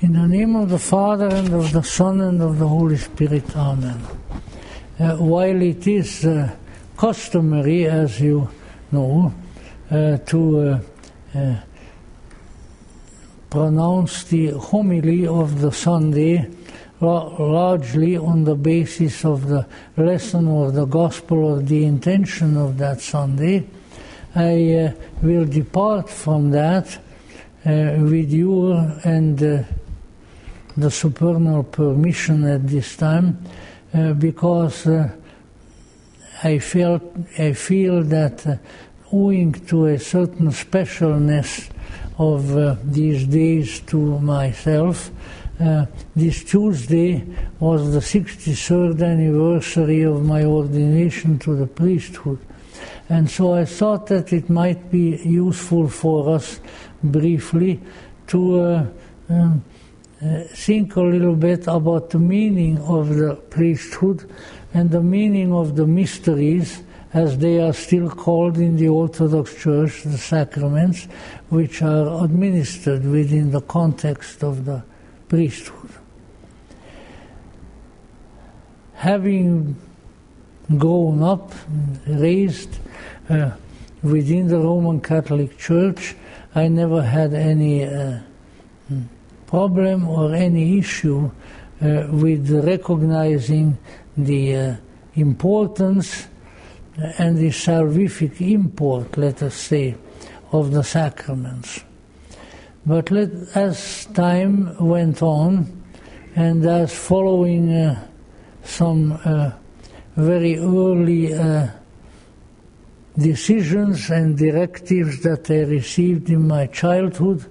In the name of the Father, and of the Son, and of the Holy Spirit. Amen. While it is customary, as you know, to pronounce the homily of the Sunday largely on the basis of the lesson or the gospel or the intention of that Sunday, I will depart from that with your and the supernal permission at this time, because I feel that owing to a certain specialness of these days to myself, this Tuesday was the 63rd anniversary of my ordination to the priesthood. And so I thought that it might be useful for us briefly to think a little bit about the meaning of the priesthood and the meaning of the mysteries, as they are still called in the Orthodox Church, the sacraments, which are administered within the context of the priesthood. Having grown up, raised within the Roman Catholic Church, I never had any problem or any issue with recognizing the importance and the salvific import, let us say, of the sacraments. But as time went on, and as following some very early decisions and directives that I received in my childhood,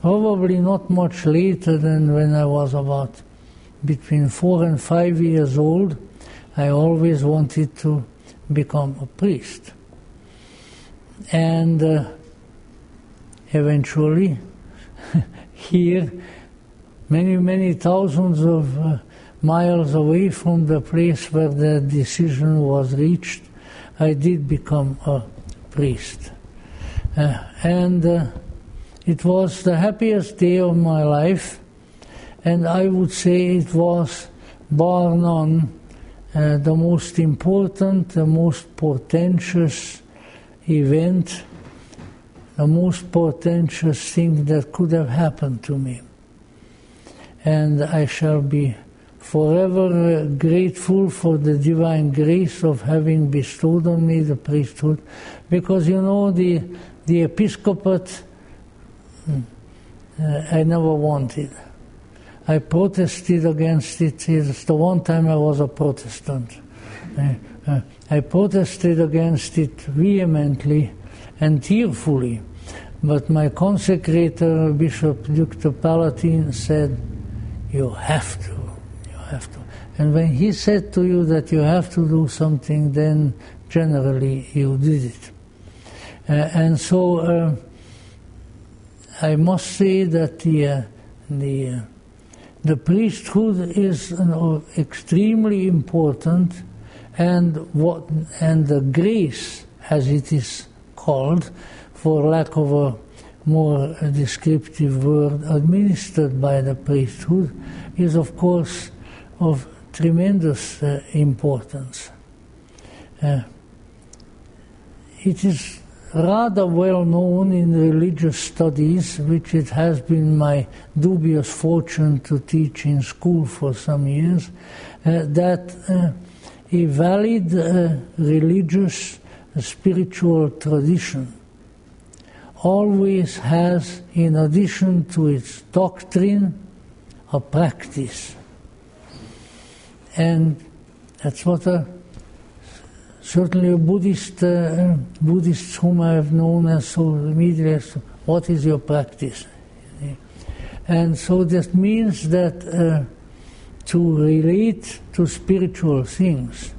probably not much later than when I was about between 4 and 5 years old, I always wanted to become a priest. And eventually, here, many thousands of miles away from the place where the decision was reached, I did become a priest. And it was the happiest day of my life, and I would say it was, bar none, the most important, the most portentous event, the most portentous thing that could have happened to me. And I shall be forever grateful for the divine grace of having bestowed on me the priesthood, because, you know, the episcopate I never wanted. I protested against it. It's the one time I was a Protestant. I protested against it vehemently and tearfully, but my consecrator, Bishop Duc de Palatine, said, you have to. And when he said to you that you have to do something, then generally you did it. And so I must say that the priesthood is extremely important, and the grace, as it is called, for lack of a more descriptive word, administered by the priesthood, is of course of tremendous importance. It is rather well known in religious studies, which it has been my dubious fortune to teach in school for some years, that a valid religious spiritual tradition always has, in addition to its doctrine, a practice. And that's what certainly a Buddhists whom I have known as so immediately asked, what is your practice? And so that means that to relate to spiritual things,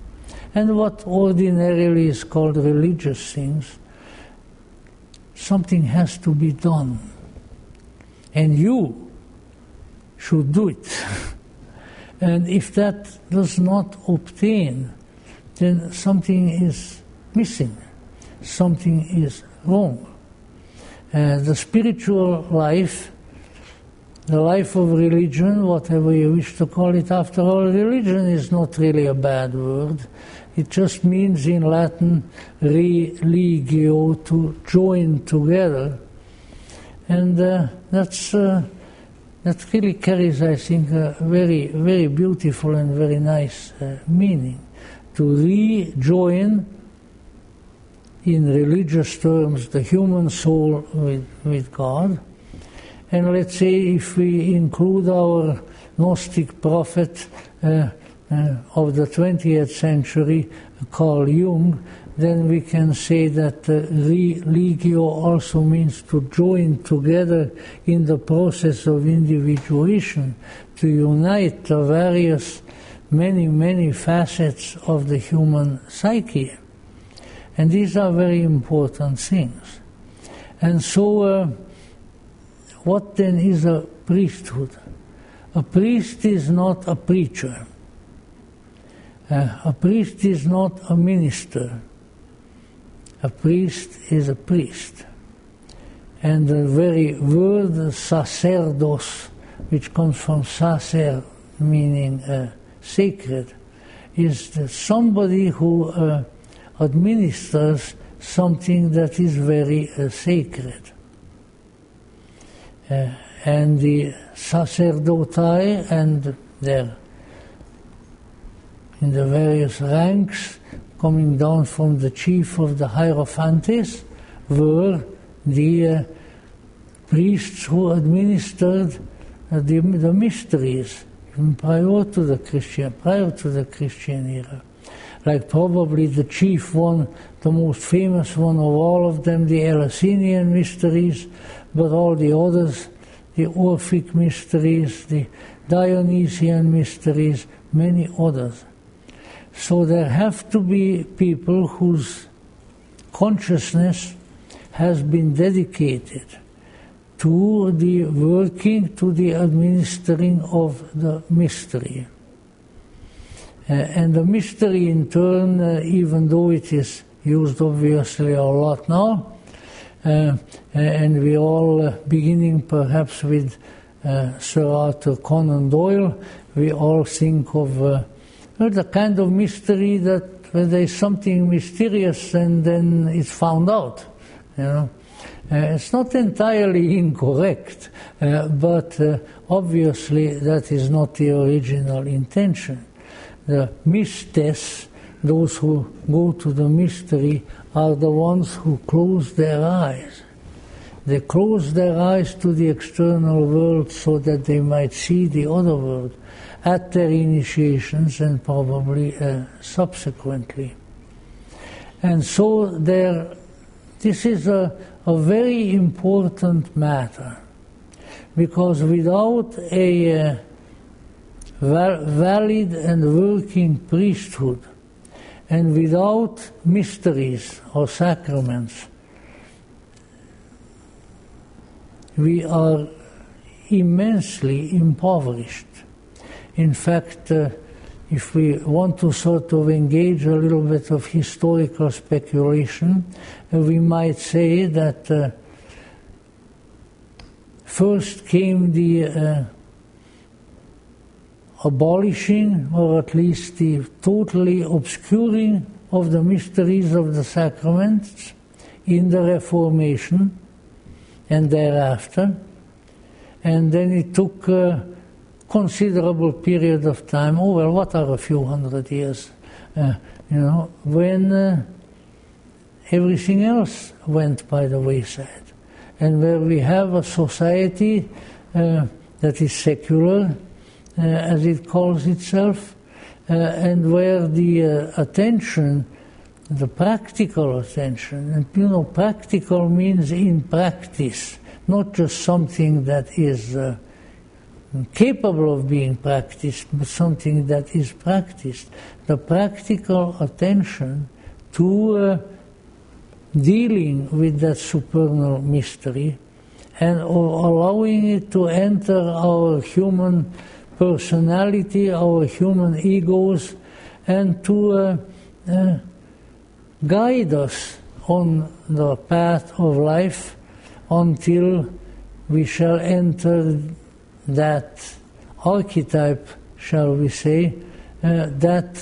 and what ordinarily is called religious things, something has to be done. And you should do it. And if that does not obtain, then something is missing, something is wrong. The spiritual life the life of religion, whatever you wish to call it. After all, religion is not really a bad word. It just means in Latin, religio, to join together. And that really carries, I think, a very, very beautiful and very nice meaning. To rejoin, in religious terms, the human soul with God. And let's say if we include our Gnostic prophet of the 20th century, Carl Jung, then we can say that religio also means to join together in the process of individuation, to unite the various, many facets of the human psyche. And these are very important things. And so, what then is a priesthood? A priest is not a preacher. A priest is not a minister. A priest is a priest. And the very word sacerdos, which comes from sacer, meaning sacred, is somebody who administers something that is very sacred. And the sacerdoti and their in the various ranks coming down from the chief of the Hierophantes were the priests who administered the mysteries prior to the Christian era. Like probably the chief one, the most famous one of all of them, the Eleusinian mysteries, but all the others, the Orphic mysteries, the Dionysian mysteries, many others. So there have to be people whose consciousness has been dedicated to the working, to the administering of the mystery. And the mystery in turn, even though it is used obviously a lot now, and we all, beginning perhaps with Sir Arthur Conan Doyle, we all think of the kind of mystery that when there is something mysterious and then it's found out, you know. It's not entirely incorrect, but obviously that is not the original intention. The mystes, those who go to the mystery, are the ones who close their eyes. They close their eyes to the external world so that they might see the other world at their initiations and probably subsequently. And so this is a very important matter, because without a valid and working priesthood, and without mysteries or sacraments, we are immensely impoverished. In fact, if we want to sort of engage a little bit of historical speculation, we might say that first came the abolishing, or at least the totally obscuring of the mysteries of the sacraments in the Reformation and thereafter. And then it took a considerable period of time, what are a few hundred years, when everything else went by the wayside. And where we have a society that is secular, as it calls itself, and where the attention, the practical attention, and practical means in practice, not just something that is capable of being practiced, but something that is practiced. The practical attention to dealing with that supernal mystery and allowing it to enter our human personality, our human egos, and to guide us on the path of life until we shall enter that archetype, shall we say, that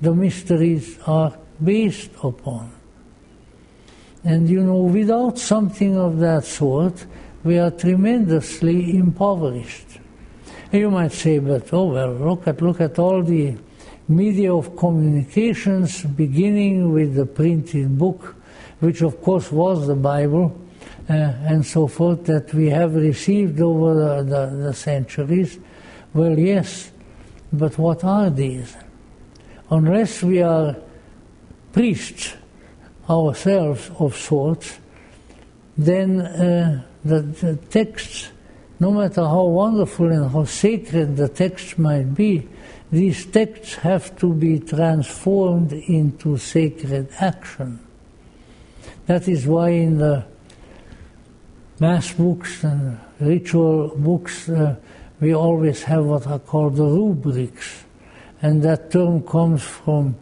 the mysteries are based upon. And without something of that sort, we are tremendously impoverished. And you might say, but look at all the media of communications, beginning with the printed book, which of course was the Bible, and so forth, that we have received over the centuries. Well, yes, but what are these? Unless we are priests ourselves of sorts, then the texts, no matter how wonderful and how sacred the texts might be, these texts have to be transformed into sacred action. That is why in the Mass books and ritual books we always have what are called the rubrics. And that term comes from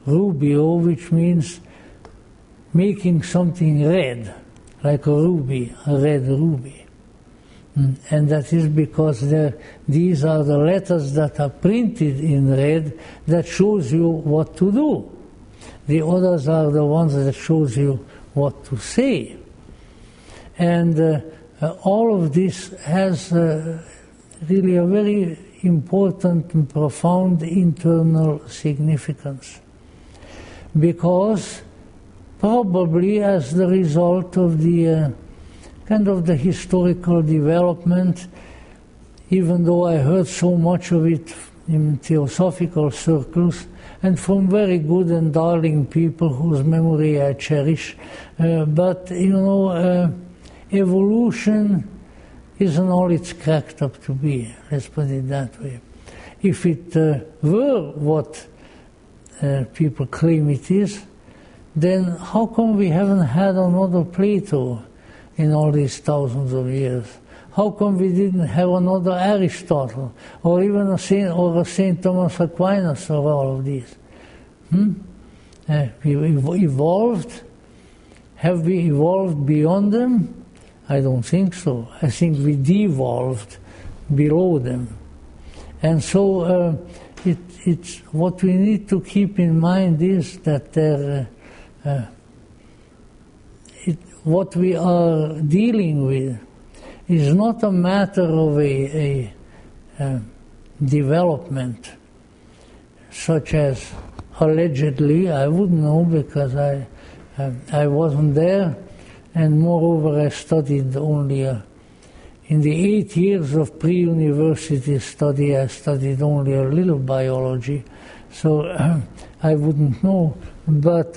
rubio, which means making something red, like a ruby, a red ruby. And that is because these are the letters that are printed in red that shows you what to do. The others are the ones that shows you what to say. And all of this has really a very important and profound internal significance. Because probably as the result of the kind of the historical development, even though I heard so much of it in theosophical circles, and from very good and darling people whose memory I cherish, but evolution isn't all it's cracked up to be, let's put it that way. If it were what people claim it is, then how come we haven't had another Plato in all these thousands of years? How come we didn't have another Aristotle, or even a Saint Thomas Aquinas, or all of these? We evolved. Have we evolved beyond them? I don't think so. I think we devolved below them. And so it's what we need to keep in mind is that what we are dealing with is not a matter of a development such as allegedly, I wouldn't know because I wasn't there, and moreover I studied only in the 8 years of pre-university study, I studied only a little biology, so I wouldn't know. But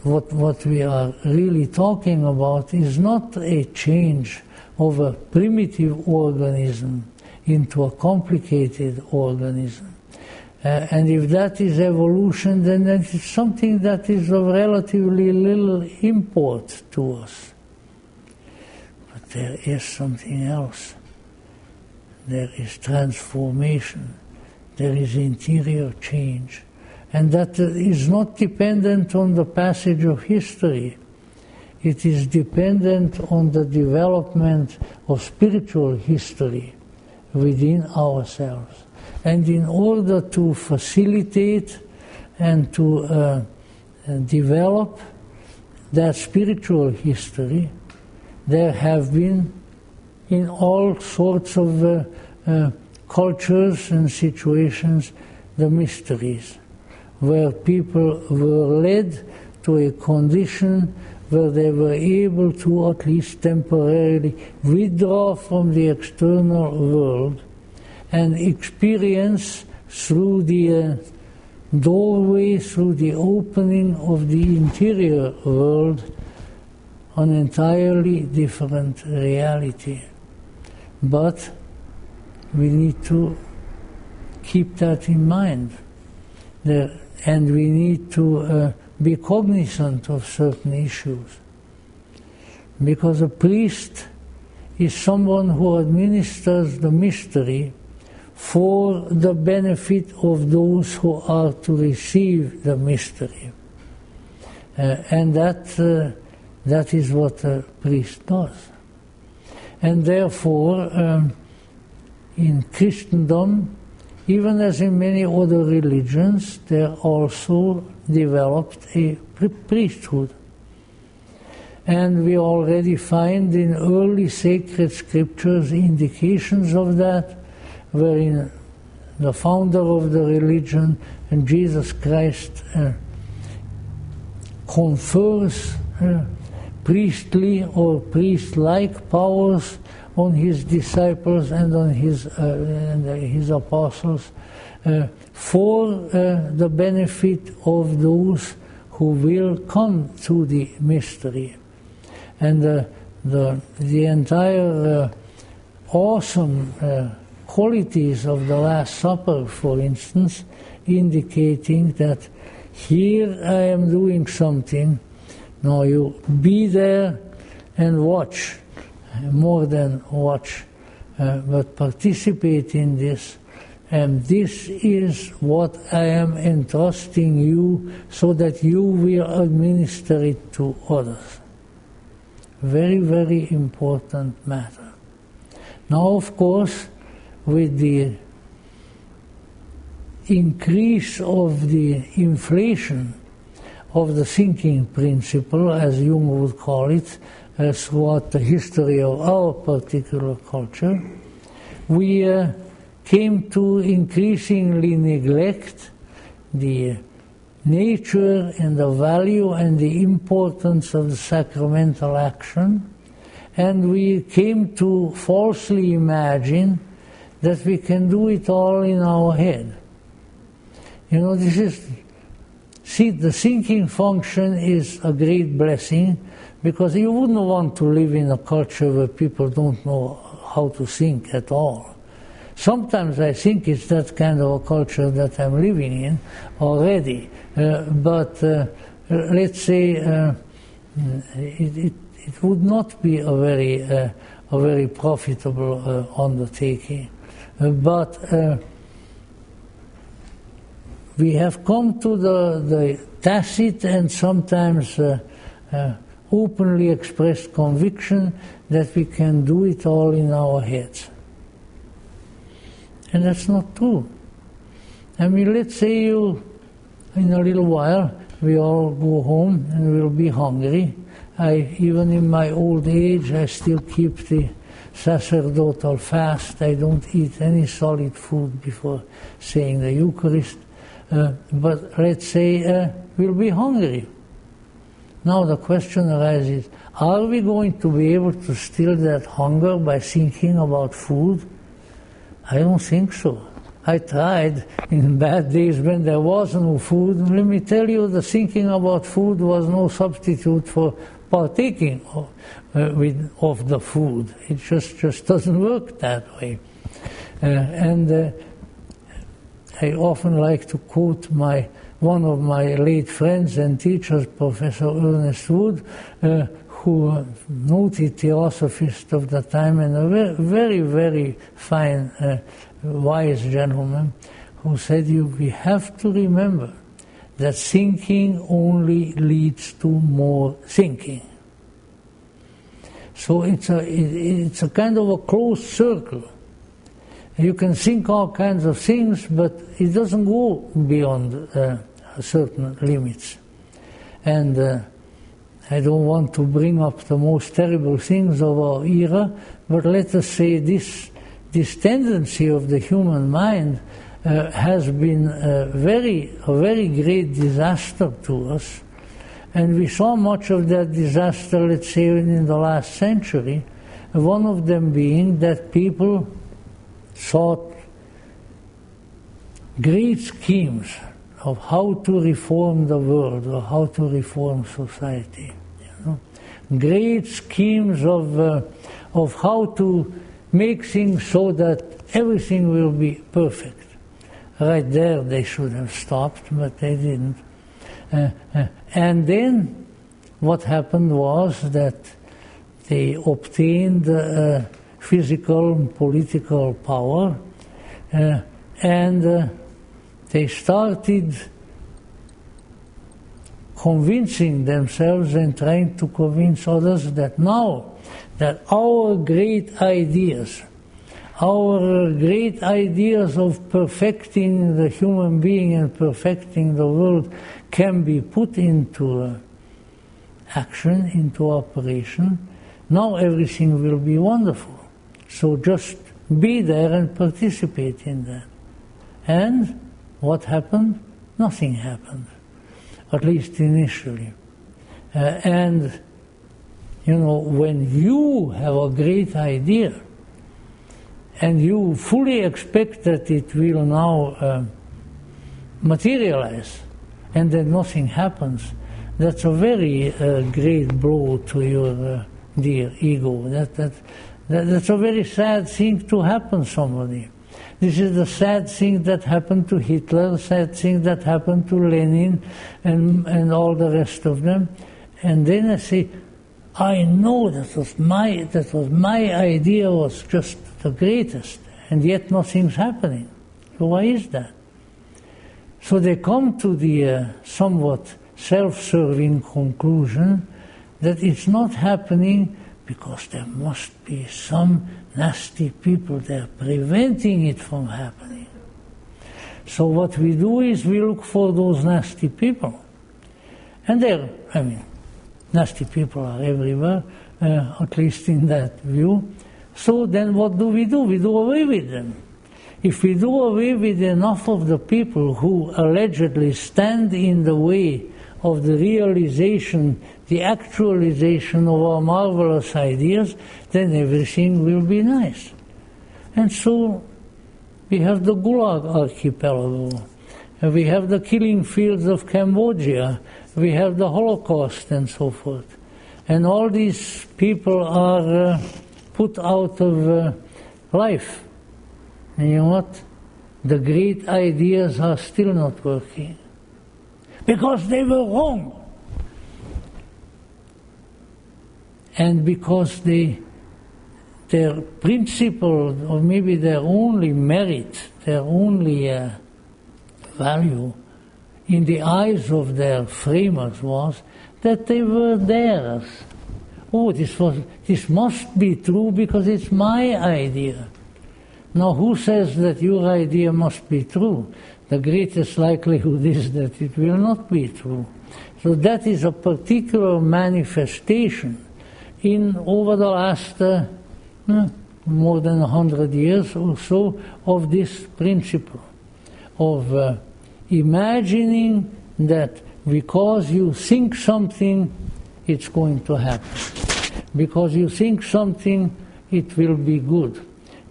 what we are really talking about is not a change of a primitive organism into a complicated organism. And if that is evolution, then that is something that is of relatively little import to us. But there is something else. There is transformation. There is interior change. And that is not dependent on the passage of history. It is dependent on the development of spiritual history within ourselves. And in order to facilitate and to develop that spiritual history, there have been in all sorts of cultures and situations the mysteries, where people were led to a condition where they were able to at least temporarily withdraw from the external world and experience through the doorway, through the opening of the interior world, an entirely different reality. But we need to keep that in mind. And we need to be cognizant of certain issues. Because a priest is someone who administers the mystery for the benefit of those who are to receive the mystery. And that is what a priest does. And therefore, in Christendom, even as in many other religions, there also developed a priesthood. And we already find in early sacred scriptures indications of that, wherein the founder of the religion and Jesus Christ confers priestly or priest-like powers on his disciples and on his apostles for the benefit of those who will come to the mystery. And the entire awesome qualities of the Last Supper, for instance, indicating that here I am doing something, now you be there and watch, more than watch, but participate in this. And this is what I am entrusting you so that you will administer it to others. Very, very important matter. Now, of course, with the increase of the inflation of the thinking principle, as Jung would call it, throughout the history of our particular culture, we came to increasingly neglect the nature and the value and the importance of the sacramental action, and we came to falsely imagine that we can do it all in our head. You know, this is, see, the thinking function is a great blessing, because you wouldn't want to live in a culture where people don't know how to think at all. Sometimes I think it's that kind of a culture that I'm living in already, but let's say it would not be a very profitable undertaking. But we have come to the tacit and sometimes openly expressed conviction that we can do it all in our heads. And that's not true. I mean, let's say you, in a little while, we all go home and we'll be hungry. Even in my old age, I still keep the sacerdotal fast. I don't eat any solid food before saying the Eucharist. But let's say we'll be hungry. Now the question arises, are we going to be able to still that hunger by thinking about food? I don't think so. I tried in bad days when there was no food. Let me tell you, the thinking about food was no substitute for partaking of the food. It just doesn't work that way. And I often like to quote one of my late friends and teachers, Professor Ernest Wood, who noted theosophist of the time and a very, very fine, wise gentleman, who said, we have to remember that thinking only leads to more thinking. So it's a kind of a closed circle. You can think all kinds of things, but it doesn't go beyond certain limits. And I don't want to bring up the most terrible things of our era, but let us say this tendency of the human mind has been a very great disaster to us. And we saw much of that disaster, let's say, in the last century, one of them being that people sought great schemes of how to reform the world or how to reform society. You know? Great schemes of how to make things so that everything will be perfect. Right there they should have stopped, but they didn't. And then what happened was that they obtained physical and political power, and they started convincing themselves and trying to convince others that now that our great ideas of perfecting the human being and perfecting the world can be put into action, into operation, now everything will be wonderful. So just be there and participate in that. And what happened? Nothing happened, at least initially. And you know, when you have a great idea and you fully expect that it will now materialize and then nothing happens, that's a very great blow to your dear ego. That's a very sad thing to happen to somebody. This is the sad thing that happened to Hitler, the sad thing that happened to Lenin and all the rest of them. And then I say, I know that was my idea was just the greatest, and yet nothing's happening. So why is that? So they come to the somewhat self-serving conclusion that it's not happening because there must be some nasty people there preventing it from happening. So what we do is we look for those nasty people. And nasty people are everywhere, at least in that view. So then what do? We do away with them. If we do away with enough of the people who allegedly stand in the way of the realization, the actualization of our marvelous ideas, then everything will be nice. And so we have the Gulag archipelago, we have the killing fields of Cambodia, we have the Holocaust and so forth. And all these people are put out of life. And you know what? The great ideas are still not working. Because they were wrong. And because their principle, or maybe their only merit, their only value in the eyes of their framers was that they were theirs. Oh, this must be true because it's my idea. Now, who says that your idea must be true? The greatest likelihood is that it will not be true. So that is a particular manifestation over the last more than 100 years or so of this principle of imagining that because you think something, it's going to happen. Because you think something, it will be good.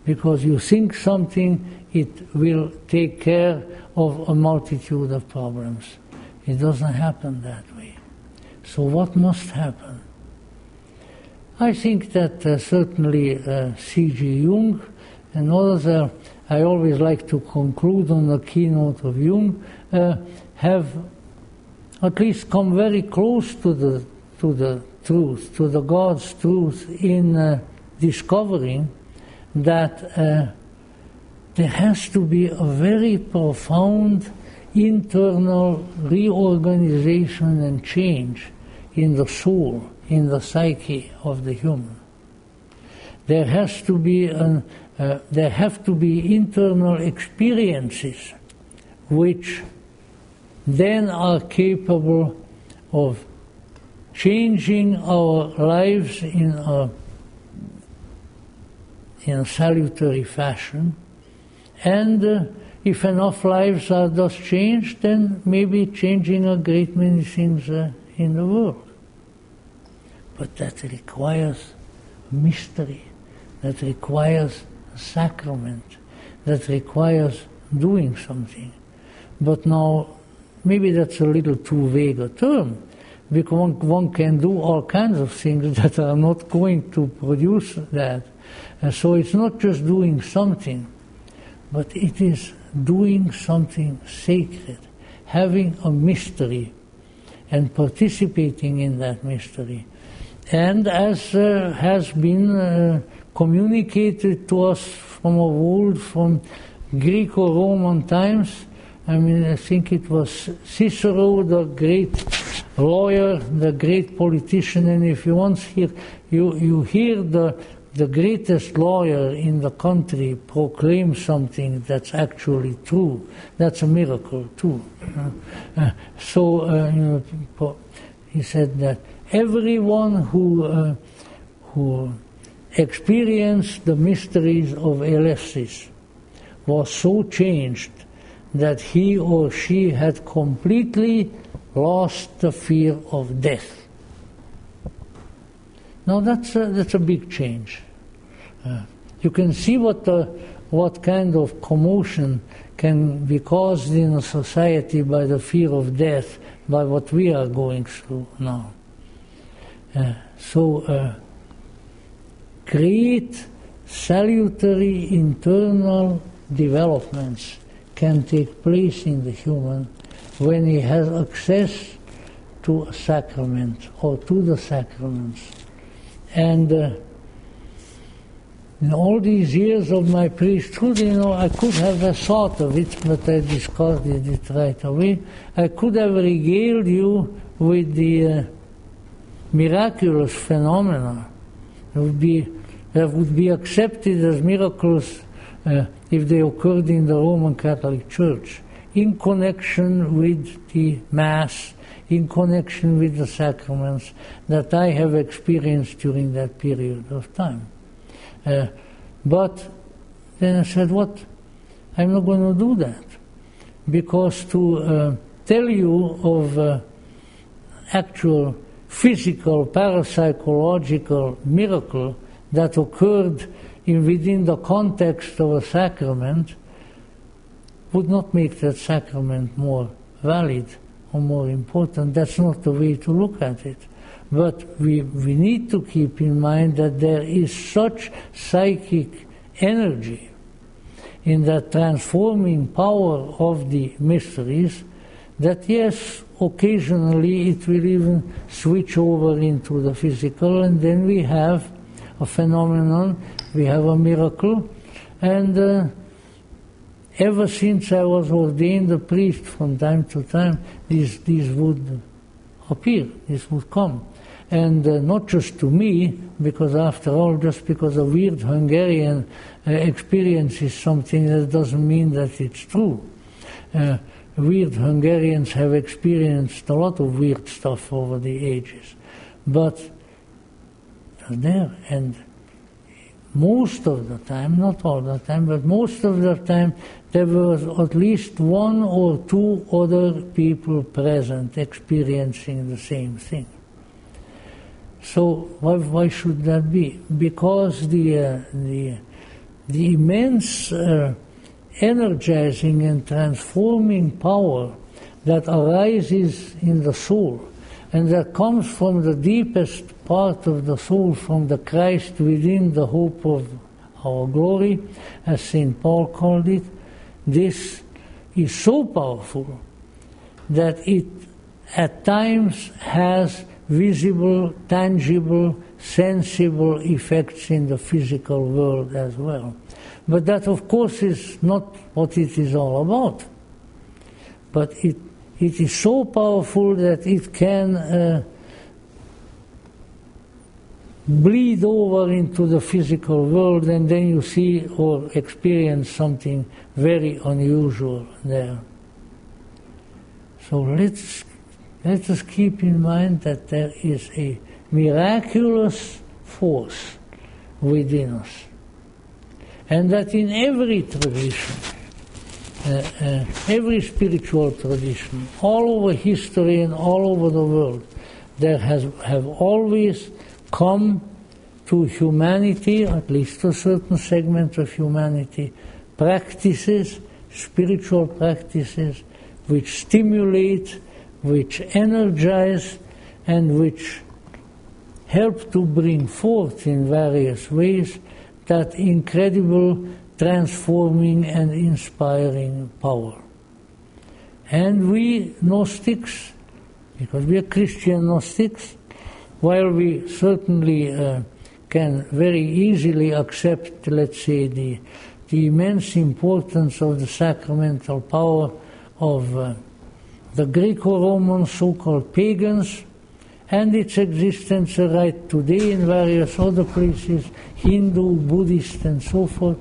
Because you think something, it will take care of a multitude of problems. It doesn't happen that way. So what must happen? I think that certainly C.G. Jung and others, I always like to conclude on the keynote of Jung, have at least come very close to the truth, to the God's truth in discovering that there has to be a very profound internal reorganization and change in the soul, in the psyche of the human. There have to be internal experiences which then are capable of changing our lives in a salutary fashion, and if enough lives are thus changed, then maybe changing a great many things in the world. But that requires mystery, that requires a sacrament, that requires doing something. But now, maybe that's a little too vague a term, because one can do all kinds of things that are not going to produce that. And so it's not just doing something, but it is doing something sacred, having a mystery and participating in that mystery. And as has been communicated to us from of old, from Greco-Roman times, I mean, I think it was Cicero, the great lawyer, the great politician, and if you once hear the greatest lawyer in the country proclaim something that's actually true, that's a miracle too. He said that everyone who experienced the mysteries of Eleusis was so changed that he or she had completely lost the fear of death. Now that's a big change. You can see what kind of commotion can be caused in a society by the fear of death, by what we are going through now. Great salutary internal developments can take place in the human when he has access to a sacrament or to the sacraments. And in all these years of my priesthood, I could have thought of it, but I discarded it right away. I could have regaled you with the miraculous phenomena that would be accepted as miracles if they occurred in the Roman Catholic Church, in connection with the Mass, in connection with the sacraments that I have experienced during that period of time. But then I said, I'm not going to do that, because to tell you of actual physical, parapsychological miracle that occurred within the context of a sacrament would not make that sacrament more valid or more important. That's not the way to look at it. But we need to keep in mind that there is such psychic energy in that transforming power of the mysteries that, yes, occasionally it will even switch over into the physical, and then we have a phenomenon, we have a miracle. And ever since I was ordained a priest, from time to time, these would appear, this would come. And not just to me, because after all, just because a weird Hungarian experience is something, that doesn't mean that it's true. Weird Hungarians have experienced a lot of weird stuff over the ages. But there, and most of the time, not all the time, but most of the time, there was at least one or two other people present experiencing the same thing. So why should that be? Because the immense energizing and transforming power that arises in the soul, and that comes from the deepest part of the soul, from the Christ within, the hope of our glory, as St. Paul called it, this is so powerful that it at times has visible, tangible, sensible effects in the physical world as well. But that, of course, is not what it is all about. But it is so powerful that it can bleed over into the physical world, and then you see or experience something very unusual there. So let us keep in mind that there is a miraculous force within us, and that in every tradition, every spiritual tradition, all over history and all over the world, there have always come to humanity, at least a certain segment of humanity, practices, spiritual practices, which stimulate, which energize, and which help to bring forth in various ways that incredible transforming and inspiring power. And we Gnostics, because we are Christian Gnostics, while we certainly can very easily accept, let's say, the immense importance of the sacramental power of the Greco-Roman so-called pagans, and its existence right today in various other places, Hindu, Buddhist, and so forth,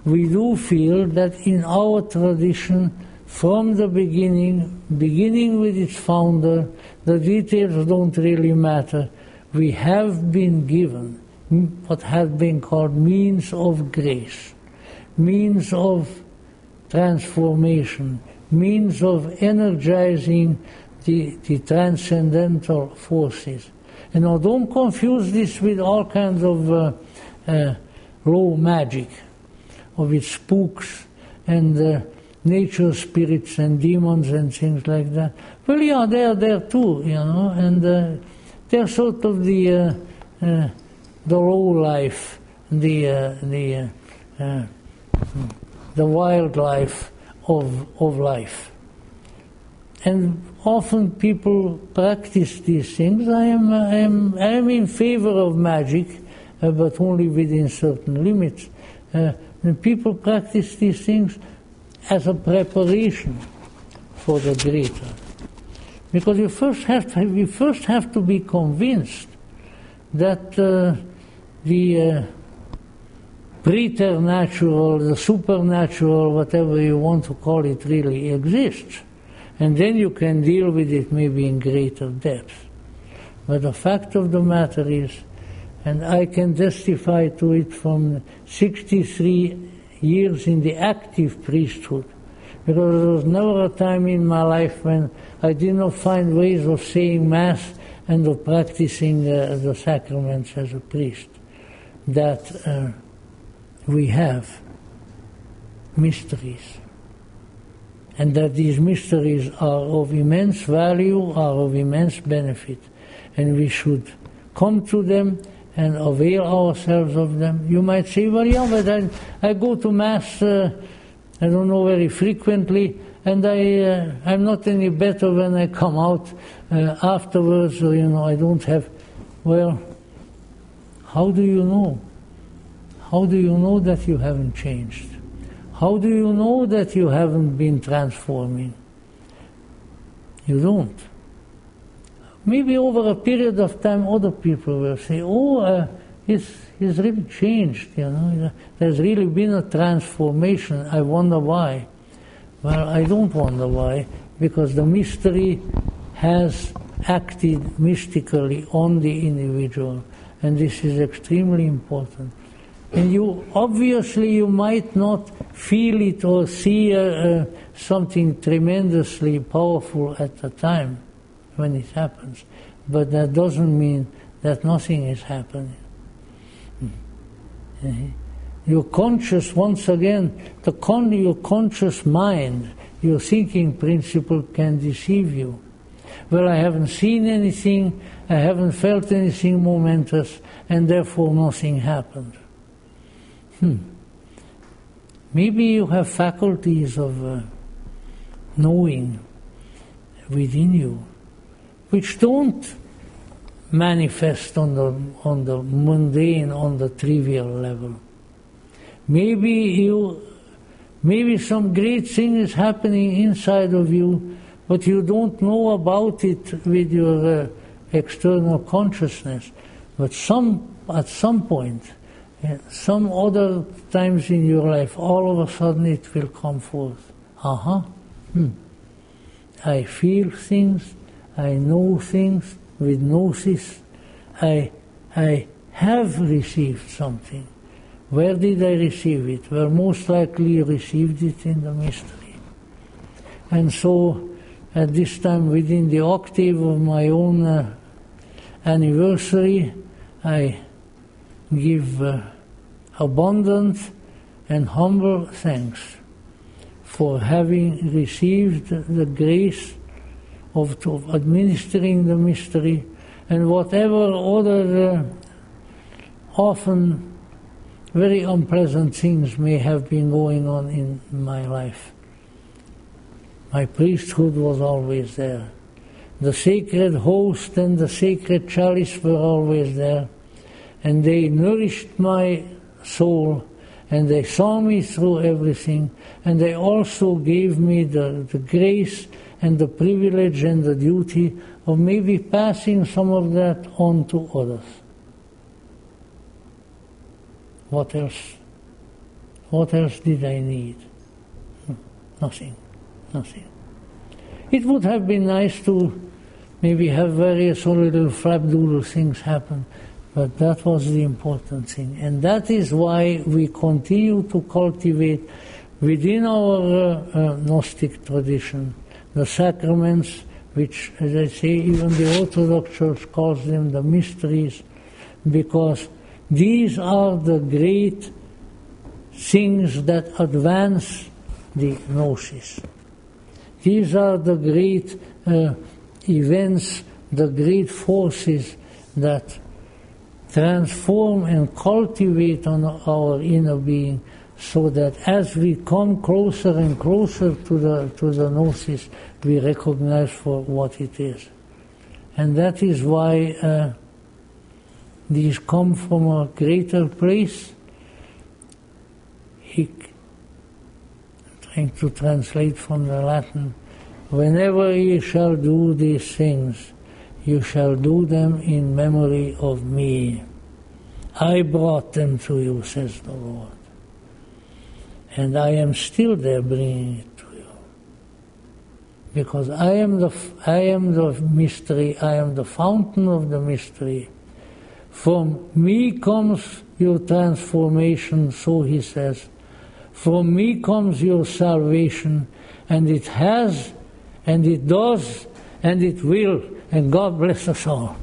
we do feel that in our tradition, from the beginning with its founder, the details don't really matter. We have been given what has been called means of grace, means of transformation, means of energizing the transcendental forces. And now don't confuse this with all kinds of low magic, or with spooks and nature spirits and demons and things like that. Well, yeah, they are there too, and they're sort of the low life, the wildlife of life. And often people practice these things. I am in favor of magic, but only within certain limits. And people practice these things as a preparation for the greater. Because you first have to be convinced that the preternatural, the supernatural, whatever you want to call it, really exists. And then you can deal with it maybe in greater depth. But the fact of the matter is, and I can testify to it from 63 years in the active priesthood, because there was never a time in my life when I did not find ways of saying Mass and of practicing the sacraments as a priest, that we have mysteries. And that these mysteries are of immense value, are of immense benefit. And we should come to them and avail ourselves of them. You might say, well, yeah, but I go to Mass, I don't know, very frequently, and I'm not any better when I come out afterwards, or, I don't have... Well, how do you know? How do you know that you haven't changed? How do you know that you haven't been transforming? You don't. Maybe over a period of time other people will say, he's really changed, There's really been a transformation. I wonder why. Well, I don't wonder why, because the mystery has acted mystically on the individual, and this is extremely important. And you might not feel it or see something tremendously powerful at the time when it happens, but that doesn't mean that nothing is happening. Your conscious, once again, your conscious mind, your thinking principle can deceive you. Well, I haven't seen anything, I haven't felt anything momentous, and therefore nothing happened. Maybe you have faculties of knowing within you, which don't manifest on the mundane, on the trivial level. Maybe some great thing is happening inside of you, but you don't know about it with your external consciousness. But at some point, some other times in your life, all of a sudden it will come forth. I feel things, I know things with gnosis. I have received something. Where did I receive it? Well, most likely you received it in the mystery. And so, at this time, within the octave of my own anniversary, I give abundant and humble thanks for having received the grace of administering the mystery, and whatever other often very unpleasant things may have been going on in my life. My priesthood was always there. The sacred host and the sacred chalice were always there, and they nourished my soul, and they saw me through everything, and they also gave me the grace and the privilege and the duty of maybe passing some of that on to others. What else? What else did I need? Nothing. It would have been nice to maybe have various little flapdoodle things happen, but that was the important thing. And that is why we continue to cultivate within our Gnostic tradition the sacraments, which, as I say, even the Orthodox Church calls them the mysteries, because these are the great things that advance the gnosis. These are the great events, the great forces that transform and cultivate on our inner being, so that as we come closer and closer to the gnosis, we recognize for what it is. And that is why these come from a greater place. Trying to translate from the Latin, whenever ye shall do these things, you shall do them in memory of me. I brought them to you, says the Lord. And I am still there bringing it to you. Because I am the mystery, I am the fountain of the mystery. From me comes your transformation, so he says. From me comes your salvation, and it has, and it does, and it will. And God bless us all.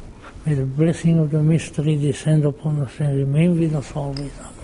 May the blessing of the mystery descend upon us and remain with us always. Amen.